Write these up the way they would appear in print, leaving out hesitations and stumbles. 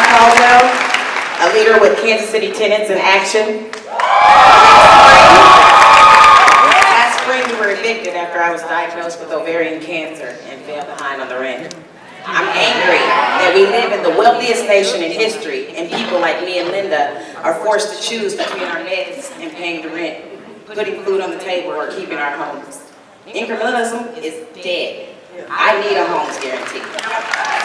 Caldwell, a leader with Kansas City Tenants in Action. Last spring, we were evicted after I was diagnosed with ovarian cancer and fell behind on the rent. I'm angry that we live in the wealthiest nation in history, and people like me and Linda are forced to choose between our meds and paying the rent, putting food on the table, or keeping our homes. Incrementalism is dead. I need a homes guarantee.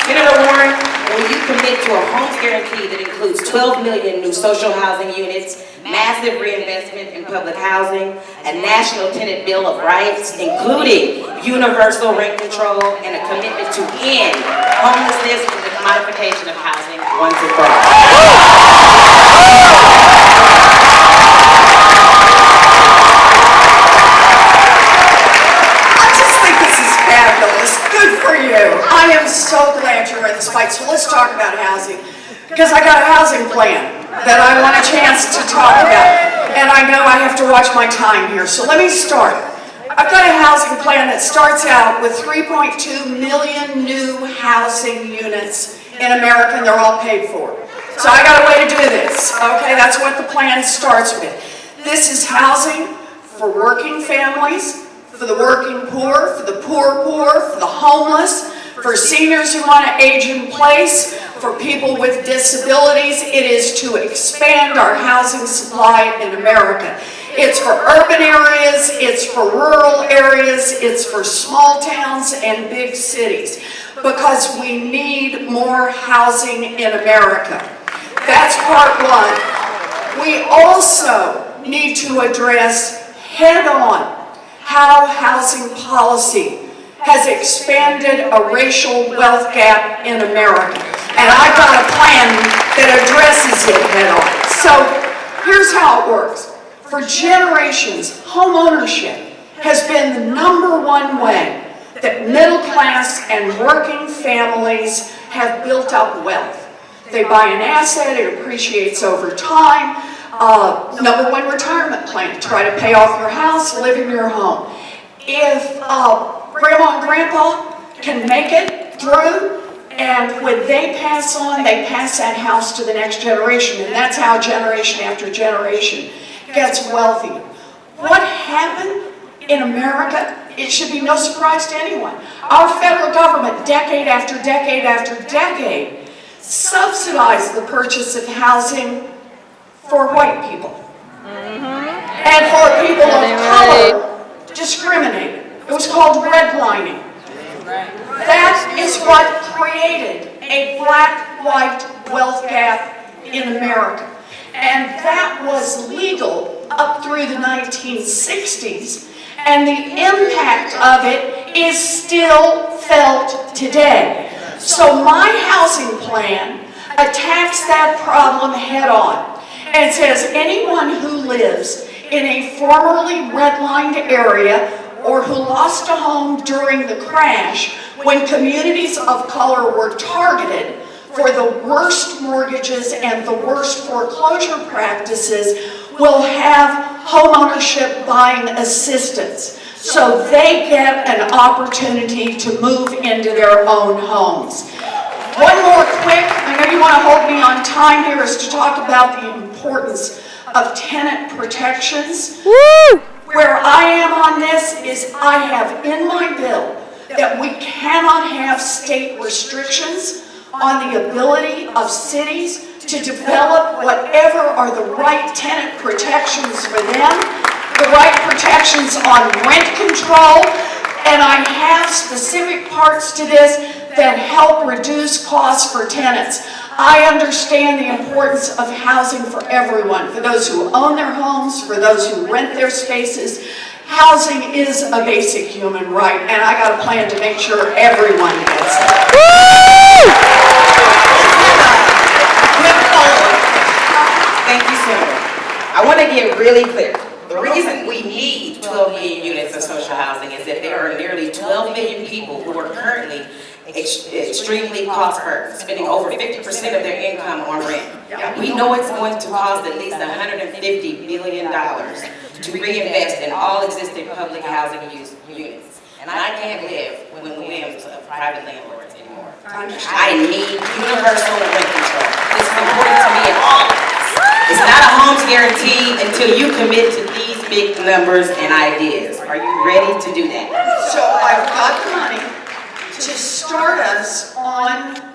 Senator Warren, will you commit to a homes guarantee that includes 12 million new social housing units, massive reinvestment in public housing, a national tenant bill of rights, including universal rent control, and a commitment to end homelessness and the commodification of housing once and for all? I am so glad you're in this fight. So let's talk about housing, because I got a housing plan that I want a chance to talk about, and I know I have to watch my time here. So let me start. I've got a housing plan that starts out with 3.2 million new housing units in America, and they're all paid for. So I got a way to do this. Okay, that's what the plan starts with. This is housing for working families, for the working poor, for the poor, for the homeless, for seniors who want to age in place, for people with disabilities. It is to expand our housing supply in America. It's for urban areas, it's for rural areas, it's for small towns and big cities, because we need more housing in America. That's part one. We also need to address head-on how housing policy has expanded a racial wealth gap in America. And I've got a plan that addresses it head on. So here's how it works. For generations, home ownership has been the #1 way that middle class and working families have built up wealth. They buy an asset, it appreciates over time. #1 retirement plan, try to pay off your house, live in your home. If grandma and grandpa can make it through, and when they pass on, they pass that house to the next generation, and that's how generation after generation gets wealthy. What happened in America, it should be no surprise to anyone. Our federal government, decade after decade after decade, subsidized the purchase of housing for white people. And for people of color, discriminated. It was called redlining. That is what created a black-white wealth gap in America. And that was legal up through the 1960s. And the impact of it is still felt today. So my housing plan attacks that problem head on and says anyone who lives in a formerly redlined area or who lost a home during the crash when communities of color were targeted for the worst mortgages and the worst foreclosure practices will have homeownership buying assistance. So they get an opportunity to move into their own homes. One more quick, I know you want to hold me on time here, is to talk about the importance of tenant protections. Woo! Where I am on this is I have in my bill that we cannot have state restrictions on the ability of cities to develop whatever are the right tenant protections for them, the right protections on rent control, and I have specific parts to this that help reduce costs for tenants. I understand the importance of housing for everyone, for those who own their homes, for those who rent their spaces. Housing is a basic human right, and I got a plan to make sure everyone gets it. Thank you, Senator. I want to get really clear. The reason we need 12 million units of social housing is that there are nearly 12 million people who are currently extremely cost burdened, spending over 50% of their income on rent. We know it's going to cost at least $150 billion to reinvest in all existing public housing units. And I can't live within the whims of private landlords anymore. I need universal rent control. guaranteed until you commit to these big numbers and ideas. Are you ready to do that? So I've got the money to start us on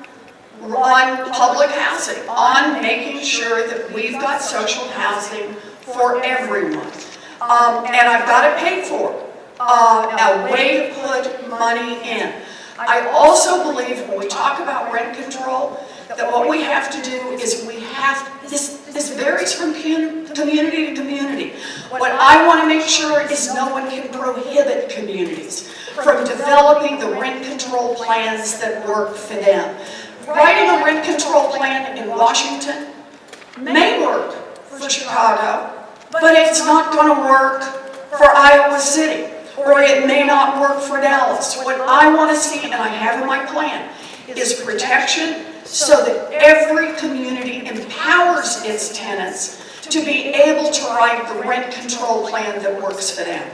public housing, on making sure that we've got social housing for everyone. And I've got it paid for. A way to put money in. I also believe when we talk about rent control, that what we have to do is this varies from community to community. What I want to make sure is no one can prohibit communities from developing the rent control plans that work for them. Writing a rent control plan in Washington may work for Chicago, but it's not going to work for Iowa City, or it may not work for Dallas. What I want to see, and I have in my plan, is protection so that every community empowers its tenants to be able to write the rent control plan that works for them.